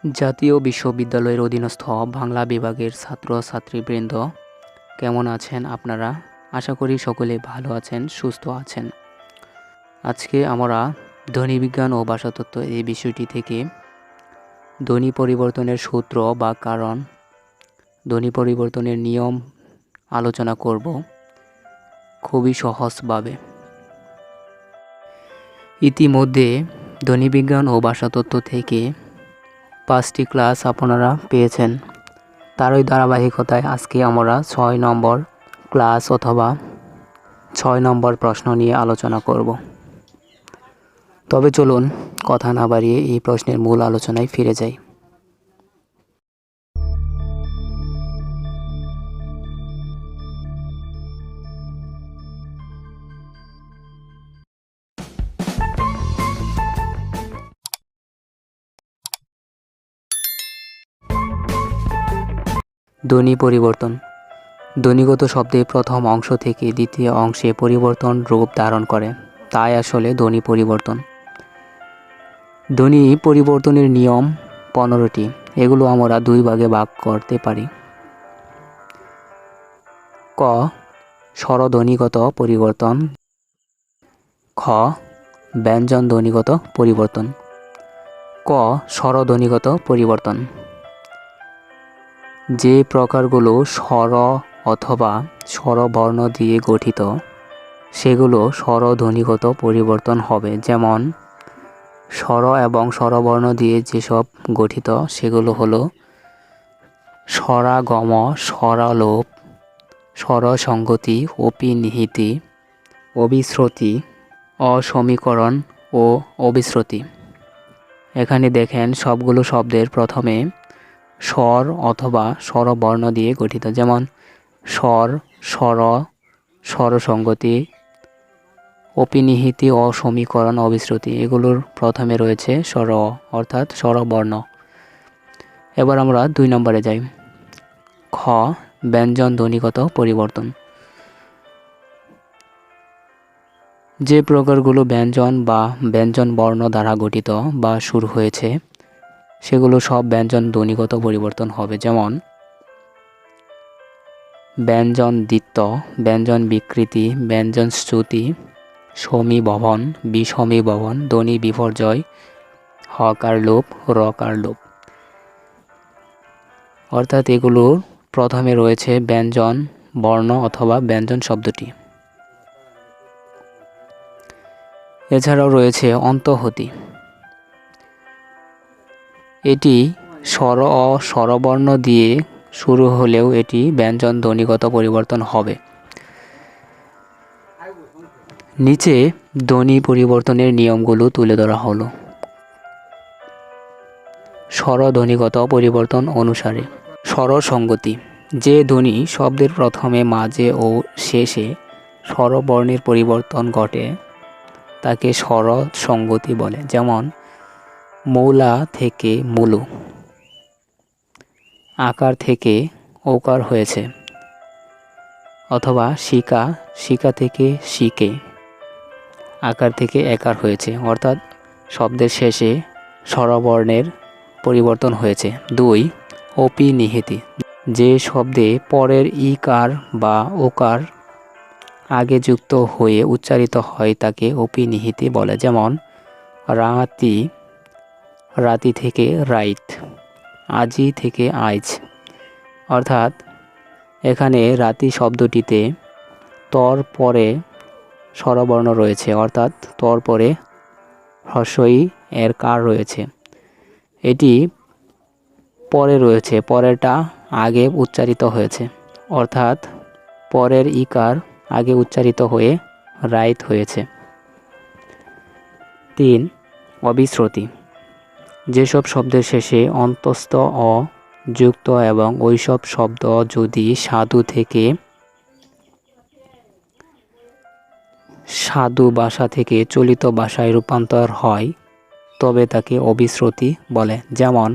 জাতীয় বিশ্ববিদ্যালয়ের অধীনস্থ বাংলা বিভাগের ছাত্রছাত্রীবৃন্দ কেমন আছেন আপনারা? আশা করি সকলে ভালো আছেন, সুস্থ আছেন। আজকে আমরা ধ্বনিবিজ্ঞান ও ভাষাতত্ত্ব এই বিষয়টি থেকে ধ্বনি পরিবর্তনের সূত্র বা কারণ, ধ্বনি পরিবর্তনের নিয়ম আলোচনা করব খুবই সহজভাবে। ইতিমধ্যে ধ্বনিবিজ্ঞান ও ভাষাতত্ত্ব থেকে 5টি ক্লাস আপনারা পেয়েছেন। তারই ধারাবাহিকতায় আজকে আমরা 6 নম্বর ক্লাস অথবা 6 নম্বর প্রশ্ন নিয়ে আলোচনা করব। তবে চলুন কথা না বাড়িয়ে এই প্রশ্নের মূল আলোচনায় ফিরে যাই। ধ্বনি পরিবর্তন। ধ্বনিগত শব্দের প্রথম অংশ থেকে দ্বিতীয় অংশে পরিবর্তন রূপ ধারণ করে, তাই আসলে ধ্বনি পরিবর্তন। ধ্বনি পরিবর্তনের নিয়ম 15টি। এগুলো আমরা 2 ভাগে ভাগ করতে পারি। ক. স্বরধ্বনিগত পরিবর্তন। খ. ব্যঞ্জন ধ্বনিগত পরিবর্তন। ক. স্বরধ্বনিগত পরিবর্তন। যে প্রকারগুলো স্বর অথবা স্বরবর্ণ দিয়ে গঠিত সেগুলো স্বরধ্বনিগত পরিবর্তন হবে। যেমন স্বর এবং স্বরবর্ণ দিয়ে যেসব গঠিত সেগুলো হলো স্বরাগম, স্বরালোপ, স্বরসংগতি, অপিনিহিতি, অবিশ্রুতি, অসমীকরণ ও অবিশ্রুতি। এখানে দেখেন সবগুলো শব্দের প্রথমে স্বর অথবা স্বরবর্ণ দিয়ে গঠিত। যেমন স্বর, স্বর, স্বরসংগতি, অপিনিহিতি, অসমীকরণ, অবিশ্রুতি, এগুলোর প্রথমে রয়েছে স্বর অর্থাৎ স্বরবর্ণ। এবার আমরা 2 নম্বরে যাই। খ. ব্যঞ্জন ধ্বনিগত পরিবর্তন। যে প্রকারগুলো ব্যঞ্জন বা ব্যঞ্জন বর্ণ দ্বারা গঠিত বা শুরু হয়েছে সেগুলো সব ব্যঞ্জন ধ্বনিগত পরিবর্তন হবে। যেমন ব্যঞ্জন দ্বিত্ব, ব্যঞ্জন বিকৃতি, ব্যঞ্জন শ্রুতি, সমীভবন, বিষমীভবন, ধ্বনি বিপর্যয়, হকার লোপ, রকার লোপ। অর্থাৎ এগুলোর প্রথমে রয়েছে ব্যঞ্জন বর্ণ অথবা ব্যঞ্জন শব্দটি। এছাড়াও রয়েছে অন্তঃহতি। এটি স্বর ও স্বরবর্ণ দিয়ে শুরু হলেও এটি ব্যঞ্জন ধ্বনিগত পরিবর্তন হবে। নিচে ধ্বনি পরিবর্তনের নিয়মগুলো তুলে ধরা হলো স্বরধ্বনিগত পরিবর্তন অনুসারে। স্বরসংগতি। যে ধ্বনি শব্দের প্রথমে, মাঝে ও শেষে স্বরবর্ণের পরিবর্তন ঘটে তাকে স্বরসংগতি বলে। যেমন মৌলা থেকে মুলু, আকার থেকে ওকার হয়েছে, অথবা শিকা, শিকা থেকে শিকে, আকার থেকে একার হয়েছে, অর্থাৎ শব্দের শেষে স্বরবর্ণের পরিবর্তন হয়েছে। 2. অপিনিহিতি। যে শব্দে পরের ইকার বা ওকার আগে যুক্ত হয়ে উচ্চারিত হয় তাকে অপিনিহিতি বলে। যেমন রাতি, রাতি থেকে রাইত, আজি থেকে আইজ। অর্থাৎ এখানে রাতি শব্দটিতে তর পরে স্বরবর্ণ রয়েছে, অর্থাৎ তর পরে হ্রস্বই এর কার রয়েছে। এটি পরে রয়েছে, পরেরটা আগে উচ্চারিত হয়েছে, অর্থাৎ পরের ইকার আগে উচ্চারিত হয়ে রাইত হয়েছে। 3. অবিশ্রুতি। যেসব শব্দের শেষে অন্তস্থ অ যুক্ত এবং ওইসব শব্দ যদি সাধু থেকে সাধু ভাষা থেকে চলিত ভাষায় রূপান্তর হয় তবে তাকে অবিশ্রুতি বলে। যেমন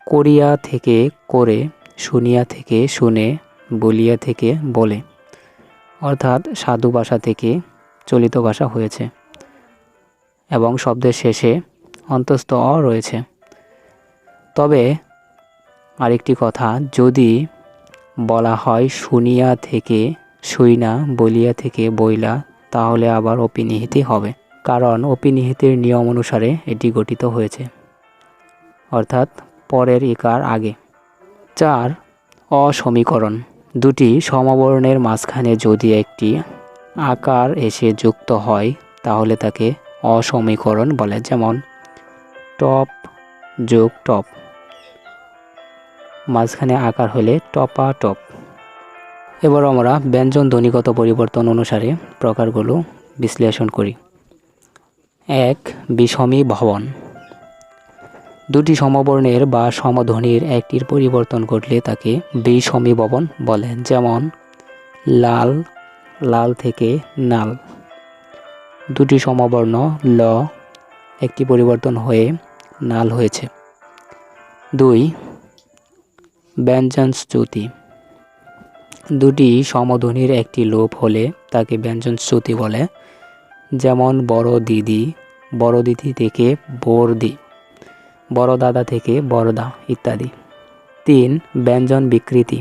করিয়া থেকে করে, শুনিয়া থেকে শুনে, বলিয়া থেকে বলে। অর্থাৎ সাধু ভাষা থেকে চলিত ভাষা হয়েছে এবং শব্দের শেষে অন্তস্থ অ রয়েছে। তবে আরেকটি কথা, যদি বলা হয় শুনিয়া থেকে শুইনা, বলিয়া থেকে বইলা, তাহলে আবার অপিনিহিতি হবে, কারণ অপিনিহিতির নিয়ম অনুসারে এটি গঠিত হয়েছে, অর্থাৎ পরের ইকার আগে। 4. অসমীকরণ। দুটি সমবর্ণের মাঝখানে যদি একটি আকার এসে যুক্ত হয় তাহলে তাকে অসমীকরণ বলে, যেমন টপ যোগ টপ, মাঝখানে আকার হলে টপা টপ। এবার আমরা ব্যঞ্জন ধ্বনিগত পরিবর্তন অনুসারে প্রকারগুলো বিশ্লেষণ করি। 1. বিষমী ভবন। দুটি সমবর্ণের বা সমধ্বনির একটির পরিবর্তন ঘটলে তাকে বিষমী ভবন বলে, যেমন লাল, লাল থেকে নাল। দুটি সমবর্ণ ল একটি পরিবর্তন হয়ে নাল হয়েছে। 2. ব্যঞ্জনচ্যুতি। দুটি সমধ্বনির একটি লোপ হলে তাকে ব্যঞ্জনচ্যুতি বলে, যেমন বড় দিদি, বড় দিদি থেকে বড়দি, বড় দাদা থেকে বড়দা ইত্যাদি। 3. ব্যঞ্জন বিকৃতি।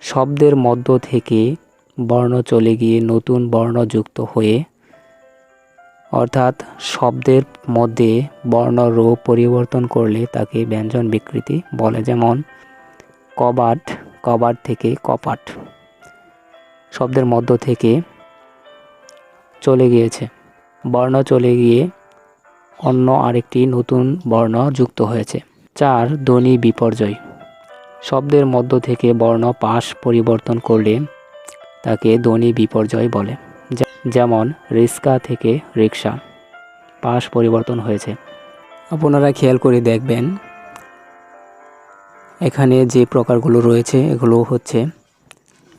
শব্দের মধ্য থেকে বর্ণ চলে গিয়ে নতুন বর্ণ যুক্ত হয়ে, অর্থাৎ শব্দের মধ্যে বর্ণরূপ পরিবর্তন করলে তাকে ব্যঞ্জন বিকৃতি বলে, যেমন কবাট, কবাট থেকে কপাট। শব্দের মধ্য থেকে চলে গিয়েছে, বর্ণ চলে গিয়ে অন্য আরেকটি নতুন বর্ণ যুক্ত হয়েছে। 4. ধ্বনি বিপর্যয়। শব্দের মধ্য থেকে বর্ণ পাশ পরিবর্তন করলে তাকে ধ্বনি বিপর্যয় বলে, যেমন রিস্কা থেকে রিক্সা, পাশ পরিবর্তন হয়েছে। আপনারা খেয়াল করে দেখবেন এখানে যে প্রকারগুলো রয়েছে এগুলো হচ্ছে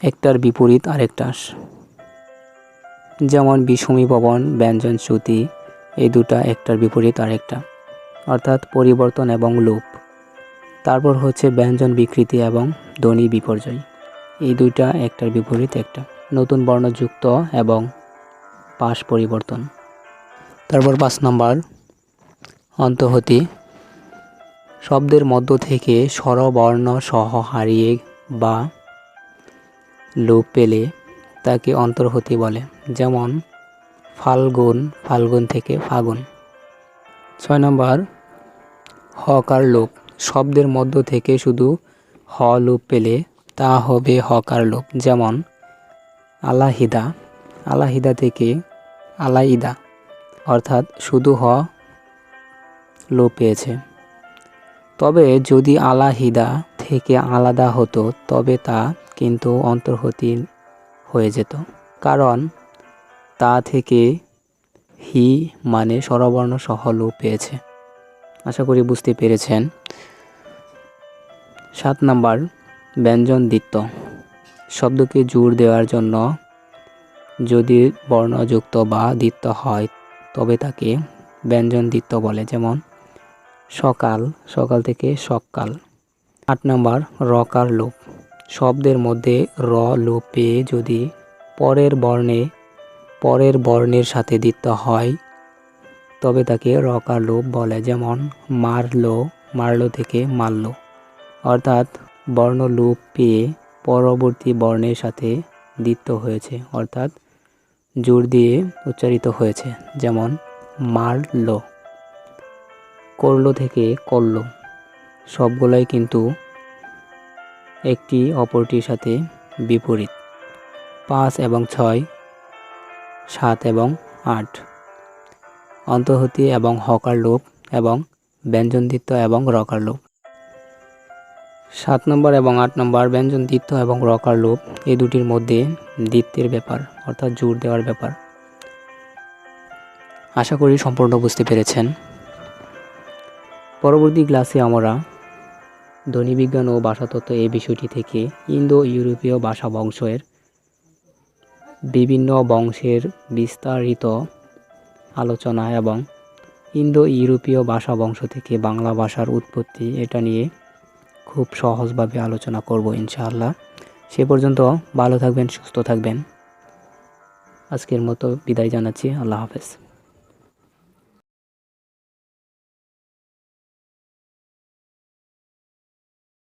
একটার বিপরীত আরেকটা, যেমন বিষমী ভবন, ব্যঞ্জনচ্যুতি, এই দুটা একটার বিপরীত আরেকটা, অর্থাৎ পরিবর্তন এবং লোপ। তারপর হচ্ছে ব্যঞ্জন বিকৃতি এবং ধ্বনি বিপর্যয়, এই দুইটা একটার বিপরীত একটা, নতুন বর্ণযুক্ত এবং পাশ পরিবর্তন। তারপর 5 নম্বর অন্তঃহতি। শব্দের মধ্য থেকে স্বরবর্ণ সহ হারিয়ে বা লোপ পেলে তাকে অন্তর্হতি বলে, যেমন ফাল্গুন, ফাল্গুন থেকে ফাগুন। 6 নম্বর হকার লোপ। শব্দের মধ্য থেকে শুধু হ লোপ পেলে তা হবে হকার লোপ, যেমন আলাহিদা, আলাহিদা থেকে আলাইদা, অর্থাৎ শুধু হ লোপ পেয়েছে। তবে যদি আলাহিদা থেকে আলাদা হতো তবে তা কিন্তু অন্তর্হতি হয়ে যেত, কারণ তা থেকে হি মানে স্বরবর্ণ সহ লোপ পেয়েছে। আশা করি বুঝতে পেরেছেন। 7 নম্বর ব্যঞ্জন দ্বিত্ব। শব্দকে জোর দেওয়ার জন্য যদি বর্ণযুক্ত বা দ্বিত্ব হয় তবে তাকে ব্যঞ্জন দ্বিত্ব বলে, যেমন সকাল, সকাল থেকে সকাল। 8 নম্বর রকার লোপ। শব্দের মধ্যে র লোপ পেয়ে যদি পরের বর্ণের সাথে দ্বিত্ব হয় তবে তাকে রকার লোপ বলে, যেমন মারলো, মারলো থেকে মারলো, অর্থাৎ বর্ণ লোপ পেয়ে পরবর্তী বর্ণের সাথে দ্বিত্ব হয়েছে, অর্থাৎ জোর দিয়ে উচ্চারিত হয়েছে, যেমন মারলো। করলো থেকে করলো, সবগুলাই কিন্তু একটি অপরটির সাথে বিপরীত। 5 এবং 6, 7 এবং 8 অন্তঃহতি এবং হকার লোপ এবং ব্যঞ্জনদ্বিত্ব এবং রকার লোপ। 7 নম্বর এবং 8 নম্বর ব্যঞ্জনদ্বিত্ব এবং রকার লোপ, এই দুটির মধ্যে দ্বিত্বের ব্যাপার, অর্থাৎ জোর দেওয়ার ব্যাপার। আশা করি সম্পূর্ণ বুঝতে পেরেছেন। পরবর্তী ক্লাসে আমরা ধ্বনিবিজ্ঞান ও ভাষাতত্ত্ব এই বিষয়টি থেকে ইন্দো ইউরোপীয় ভাষা বংশের বিভিন্ন বংশের বিস্তারিত আলোচনা এবং ইন্দো ইউরোপীয় ভাষা বংশ থেকে বাংলা ভাষার উৎপত্তি, এটা নিয়ে খুব সহজভাবে আলোচনা করব ইনশাআল্লাহ। সে পর্যন্ত ভালো থাকবেন, সুস্থ থাকবেন। আজকের মতো বিদায় জানাচ্ছি। আল্লাহ হাফেজ।